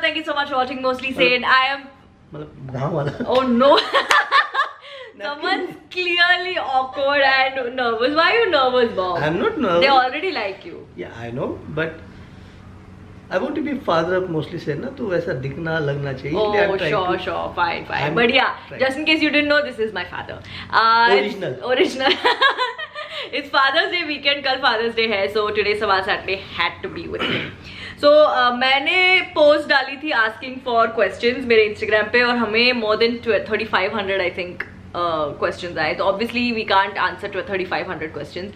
thank you so much for watching Mostly Sane. I am मतलब गाँव वाला. oh no. Someone's clearly awkward and nervous. Why are you nervous, Bob? I'm not nervous. They already like you. Yeah, I know, but I want to be father of Mostly Sane ना, तो वैसा दिखना लगना चाहिए. Oh, sure, fine. But yeah, just in case you didn't know, this is my father. Original. It's Father's Day weekend. कल Father's Day है, so today Sawal Saturday had to be with him. So मैंने post डाली थी asking for questions मेरे Instagram पे और हमें more than 3500 I think questions आए. तो obviously we can't answer 3500 questions.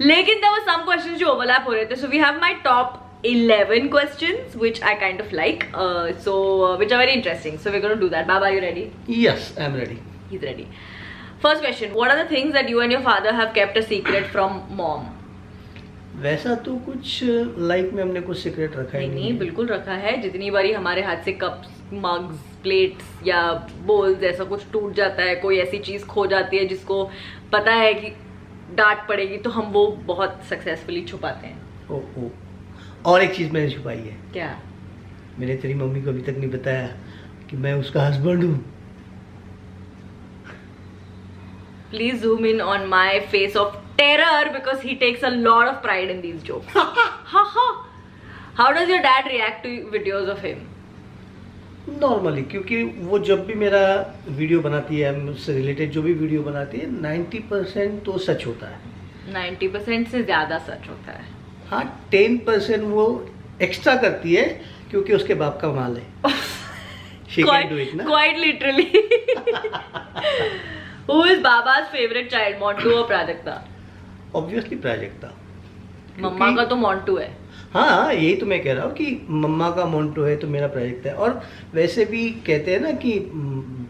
लेकिन there were some questions जो overlap हो रहे थे. So we have my top 11 questions which I kind of like, which are very interesting. So we're going to do that. Baba, are you ready? Yes, I'm ready. He's ready. First question: what are the things that you and your father have kept a secret from mom? वैसा तो कुछ life में हमने कुछ secret रखा ही नहीं, बिल्कुल रखा है. जितनी बारी हमारे हाथ से कप्स, मग्स, प्लेट्स या बोल्स ऐसा कुछ टूट जाता है, कोई ऐसी चीज खो जाती है जिसको पता है कि डांट पड़ेगी, तो हम वो बहुत सक्सेसफुली छुपाते हैं. ओ और एक चीज मैंने छुपाई है. क्या? मैंने तेरी मम्मी को अभी तक नहीं बताया कि मैं उसका हस्बैंड हूँ. Please zoom in on my face of terror because he takes a lot of pride in these jokes. How does your dad react to videos of him? Normally, क्योंकि वो जब भी मेरा वीडियो बनाती है, मुझसे रिलेटेड जो भी वीडियो बनाती है, 90% तो सच होता है. 90% से ज्यादा सच होता है. हाँ, 10% वो एक्स्ट्रा करती है क्योंकि उसके बाप का माल है. She can do it, ना? Quite literally. Who is Baba's favorite child, Montu or Prajakta? Obviously Prajakta. मम्मा का तो मोंटू है. हाँ, यही तो मैं कह रहा हूँ कि मम्मा का मोंटू है तो मेरा प्राजक्ता है. और वैसे भी कहते हैं ना कि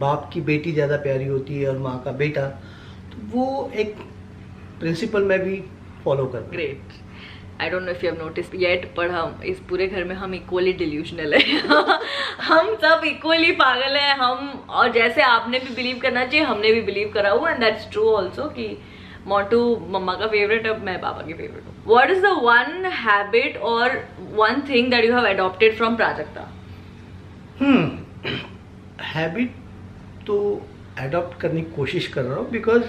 बाप की बेटी ज़्यादा प्यारी होती है और माँ का बेटा, तो वो एक प्रिंसिपल मैं भी फॉलो कर. Great. I don't know if you have noticed yet, पर हम इस पूरे घर में हम इक्वली डिल्यूशनल है. हम सब इक्वली पागल हैं. हम, और जैसे आपने भी बिलीव करना चाहिए, हमने भी बिलीव करा हुआ, एंड दैट्स ट्रू ऑल्सो कि मोंटू मम्मा का फेवरेट, अब मैं पापा की फेवरेट हूँ. What is the one habit और one thing that you have adopted from Prajakta? Habit तो अडॉप्ट करने की कोशिश कर रहा हूँ, बिकॉज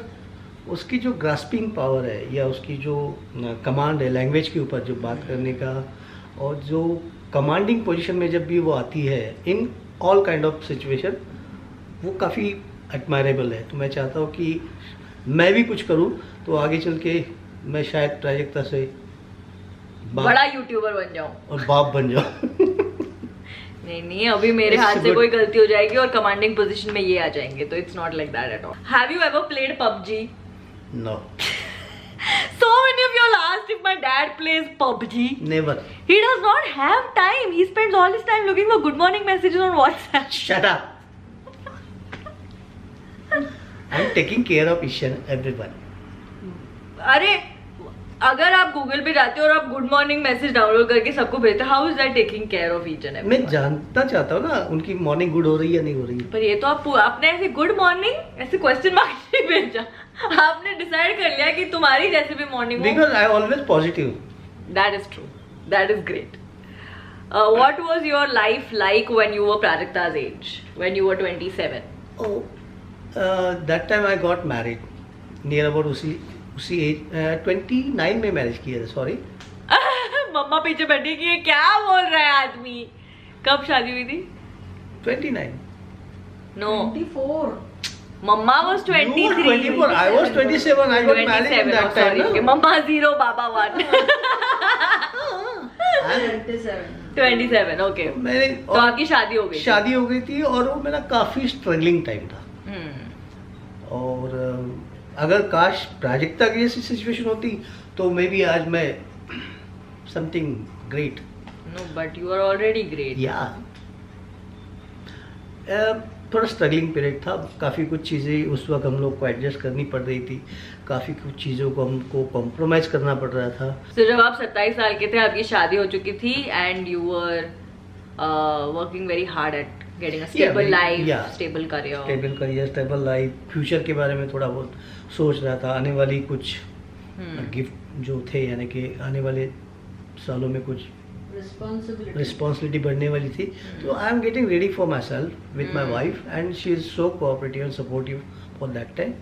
उसकी जो ग्रास्पिंग पावर है या उसकी जो कमांड है लैंग्वेज के ऊपर, जो बात करने का, और जो कमांडिंग पोजीशन में जब भी वो आती है in all kind of situation, वो काफ़ी एडमायरेबल है. तो मैं चाहता हूँ कि मैं भी कुछ करूँ तो आगे चल के मैं शायद प्राजक्ता से बड़ा यूट्यूबर बन जाऊँ और बाप बन जाऊँ. नहीं, अभी मेरे हाथ से कोई गलती हो जाएगी और कमांडिंग पोजीशन में ये आ जाएंगे, तो it's not like that at all. Have you ever played PUBG? No. So many of you all asked if my dad plays PUBG. Never. He does not have time. He spends all his time looking for good morning messages on WhatsApp. Shut up. I'm taking care of each and everyone. अरे अगर आप Google पे जाते हो और आप good morning message download करके सबको भेजते हो, how is that taking care of each and every? मैं जानना चाहता हूँ ना उनकी मॉर्निंग गुड हो रही है या नहीं हो रही है. पर ये तो आपने ऐसे गुड मॉर्निंग ऐसे क्वेश्चन मार्क नहीं भेजा. आपने डिसाइड कर लिया कि तुम्हारी जैसे भी morning. Because I always positive. That is true. That is great. What was your life like when you were Prajakta's age, when you were 27? Oh, that time I got married near about उसी as 29 में marriage किया था. Sorry. मम्मा पीछे बैठी कि ये क्या बोल रहा है आदमी. कब शादी हुई थी? 29. No. 24. Mama was 23. You were 24. I was 27. I got married in that time. Okay. Mama 0, Baba 1. 27. Okay. तो आपकी शादी हो गई? शादी हो गई थी और वो मेरा काफी स्ट्रगलिंग टाइम था. और अगर काश प्राजक्ता की ऐसी सिचुएशन होती तो मे बी आज मैं something great. No, but you are already great. या थोड़ा स्ट्रगलिंग पीरियड था. काफ़ी कुछ चीज़ें उस वक्त हम लोग को एडजस्ट करनी पड़ रही थी. काफ़ी कुछ चीज़ों को हमको कॉम्प्रोमाइज करना पड़ रहा था. तो जब आप 27 साल के थे, आपकी शादी हो चुकी थी and you were working very hard at getting a stable life, stable career, stable life. Future के बारे में थोड़ा बहुत सोच रहा था. आने वाली कुछ गिफ्ट जो थे, यानी कि आने वाले सालों में कुछ रिस्पॉन्सिबिलिटी बढ़ने वाली थी. तो I am getting ready for my self with my wife and she is so cooperative and supportive for that time.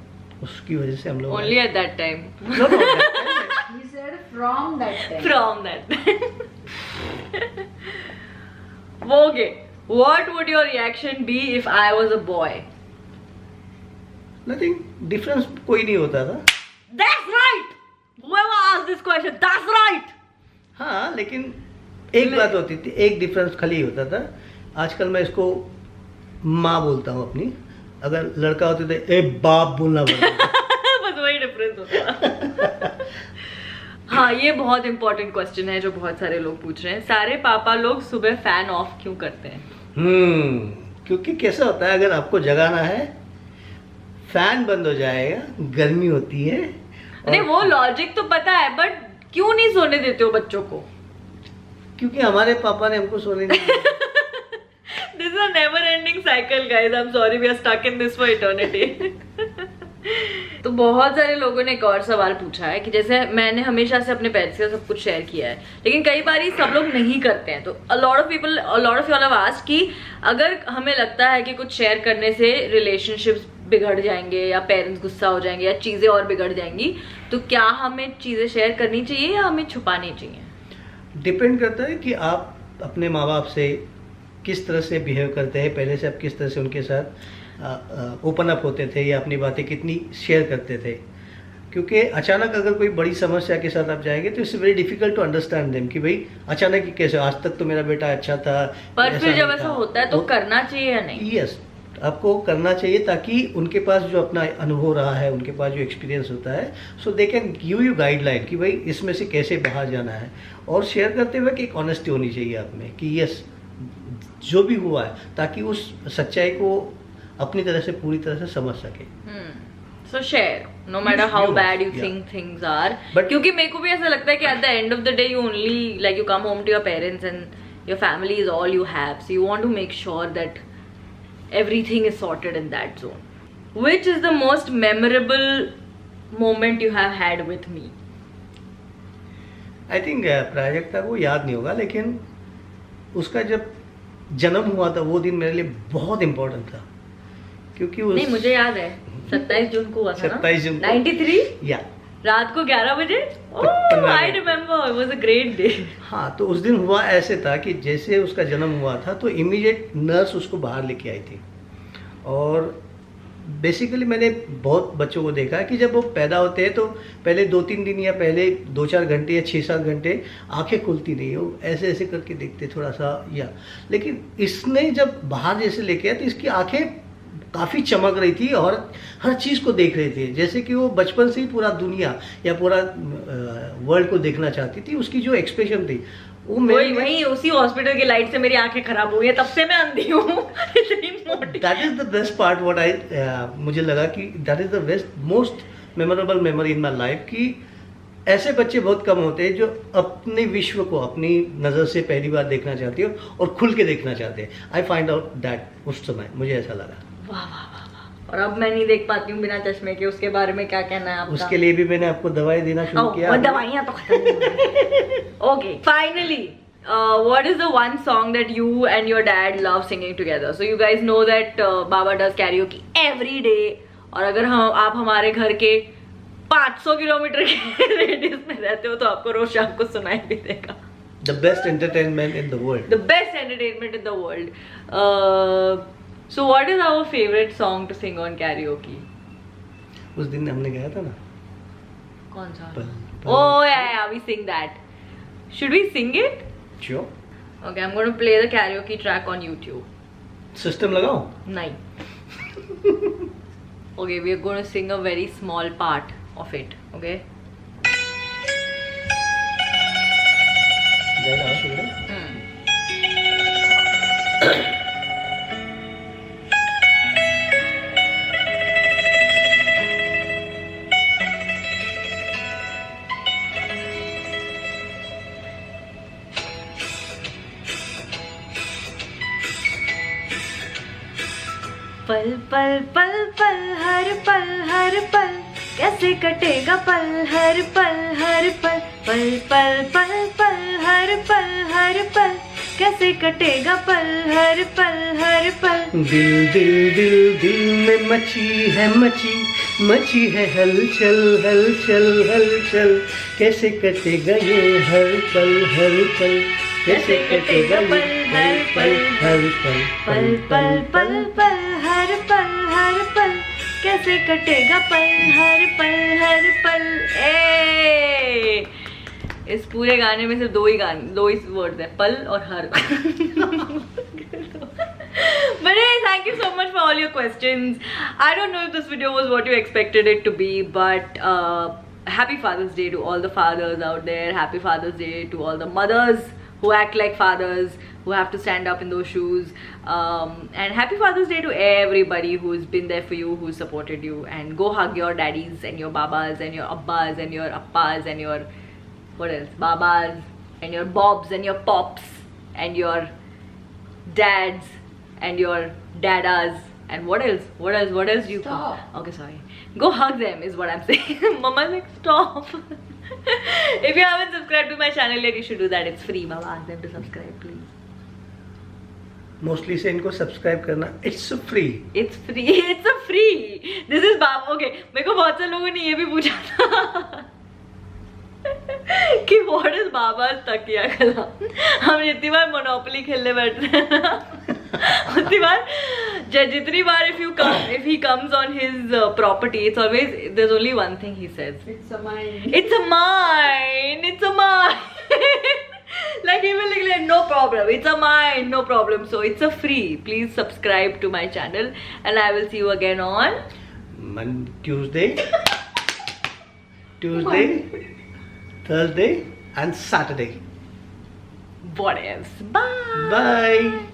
उसकी वजह से हम लोग Only at that time. No, no, that time. He said from that time. From that time. Okay. What would your reaction be if I was a boy? Nothing. Difference कोई नहीं होता था. That's right. Whoever asked this question, that's right. हाँ, लेकिन एक बात होती थी, एक डिफरेंस खाली होता था. आजकल मैं इसको माँ बोलता हूँ अपनी. अगर लड़का होते थे ए बाप बोलना पड़ता. बस वही डिफरेंस होता. हाँ, ये बहुत इंपॉर्टेंट क्वेश्चन है जो बहुत सारे लोग पूछ रहे हैं. सारे पापा लोग सुबह फैन ऑफ क्यों करते हैं? क्योंकि कैसा होता है, अगर आपको जगाना है फैन बंद हो जाएगा, गर्मी होती है. नहीं, वो लॉजिक तो पता है, बट क्यों नहीं सोने देते हो बच्चों को? क्योंकि हमारे पापा ने हमको सोने नहीं दिया. This is a never-ending cycle, guys. I'm sorry, we are stuck in this for eternity. तो बहुत सारे लोगों ने एक और सवाल पूछा है कि जैसे मैंने हमेशा से अपने पेरेंट्स से सब कुछ शेयर किया है, लेकिन कई बार सब लोग नहीं करते हैं. तो a lot of you have asked कि अगर हमें लगता है कि कुछ शेयर करने से रिलेशनशिप्स बिगड़ जाएंगे या पेरेंट्स गुस्सा हो जाएंगे या चीज़ें और बिगड़ जाएंगी, तो क्या हमें चीज़ें शेयर करनी चाहिए या हमें छुपानी चाहिए? डिपेंड करता है कि आप अपने माँ बाप से किस तरह से बिहेव करते हैं, पहले से आप किस तरह से उनके साथ ओपन अप होते थे या अपनी बातें कितनी शेयर करते थे. क्योंकि अचानक अगर कोई बड़ी समस्या के साथ आप जाएंगे तो it's very difficult to understand them कि भाई अचानक ही कैसे, आज तक तो मेरा बेटा अच्छा था. पर फिर जब ऐसा होता है तो करना चाहिए या नहीं? यस, आपको करना चाहिए ताकि उनके पास जो अपना अनुभव रहा है, उनके पास जो एक्सपीरियंस होता है, so they can give you guideline कि भाई इसमें से कैसे बाहर जाना है. और शेयर करते हुए कि एक ऑनेस्टी होनी चाहिए आप में कि यस जो भी हुआ है, ताकि उस सच्चाई को अपनी तरह से पूरी तरह से समझ सके. So share, no matter how bad you think things are. But क्योंकि मेरे को भी ऐसा लगता है कि at the end of the day you only like you come home to your parents and your family is all you have. So you want to make sure that everything is sorted in that zone. Which is the most memorable moment you have had with me? I think Prajakta को याद नहीं होगा, लेकिन उसका जब जन्म हुआ था वो दिन मेरे लिए बहुत इम्पोर्टेंट था. क्योंकि नहीं, मुझे याद है 27 जून को हुआ था ना? 27 जून 93 या रात को 11 बजे. I remember, it was a great day. हाँ, तो उस दिन हुआ ऐसे था कि जैसे उसका जन्म हुआ था तो इमीडिएट नर्स उसको बाहर लेके आई थी. और बेसिकली मैंने बहुत बच्चों को देखा कि जब वो पैदा होते हैं तो पहले 2-3 दिन या पहले 2-4 घंटे या 6-7 घंटे आंखें खुलती नहीं है, वो ऐसे ऐसे करके देखते थोड़ा सा या. लेकिन इसने जब बाहर जैसे लेके आया तो इसकी आंखें काफ़ी चमक रही थी और हर चीज़ को देख रही थी, जैसे कि वो बचपन से ही पूरा दुनिया या पूरा वर्ल्ड को देखना चाहती थी. उसकी जो एक्सप्रेशन थी वो वही उसी हॉस्पिटल की लाइट से मेरी आंखें खराब हो गई, तब से मैं अंधी हूँ. That is the best part what I मुझे लगा कि that is the best most memorable memory in my life कि ऐसे बच्चे बहुत कम होते हैं जो अपने विश्व को अपनी नज़र से पहली बार देखना चाहते हो और खुल के देखना चाहते हैं. आई फाइंड आउट दैट उस समय मुझे ऐसा लगा. वाह वाह वाह. और अब मैं नहीं देख पाती हूँ बिना चश्मे के. उसके बारे में क्या कहना है आपका? उसके लिए भी मैंने आपको दवाई देना शुरू किया. और दवाइयाँ तो खत्म. Okay, finally what is the one song that you and your dad love singing together? So you guys know that Baba does karaoke every day. और अगर आप हमारे घर के 500 किलोमीटर के रेडियस में रहते हो तो आपको रोज शाम को सुनाई भी देगा. The best entertainment in the world. The best entertainment in the world. So what is our favorite song to sing on karaoke? उस दिन हमने गाया था ना. कौन सा? पल. Oh yeah, we sing that. Should we sing it? Sure. Okay, I'm going to play the karaoke track on YouTube. System लगाओ. नहीं. Okay, we are going to sing a very small part of it. Okay. पल पल पल पल हर पल कैसे कटेगा पल हर पल हर पल पल पल पल पल हर पल कैसे कटेगा पल हर पल दिल दिल दिल दिल में मची है हलचल हलचल हलचल कैसे कटेगा ये हर पल कैसे कटेगा पल हर पल पल हर पल कैसे कटेगा पल हर पल ए इस पूरे गाने में सिर्फ दो ही वर्ड्स है, पल और हर. But hey, thank you so much for all your questions. I don't know if this video was what you expected it to be, but happy Father's Day to all the fathers out there. Happy Father's Day to all the mothers who act like fathers, who have to stand up in those shoes. And happy Father's Day to everybody who's been there for you, who supported you. And go hug your daddies and your babas and your abbas and your appas and your, what else, babas and your bobs and your pops and your dads and your dadas. And what else do you call? Okay, sorry. Go hug them is what I'm saying. Mama's like, stop. If you haven't subscribed to my channel yet, you should do that. It's free. Mama, ask them to subscribe, please. Mostly से इनको subscribe करना. It's free. It's free. It's a free. This is Baba. Okay. मेरे को बहुत से लोगों ने ये भी पूछा था कि what is Baba's तकिया कला. हम जितनी बार Monopoly खेलने बैठते हैं ना, उतनी बार जितनी बार if he comes on his property, it's always, there's only one thing he says. It's a mine. It's a mine. It's a mine. Like he will like, no problem. It's a mine. No problem. So it's a free. Please subscribe to my channel, and I will see you again on Tuesday, Thursday, and Saturday. What else? Bye. Bye.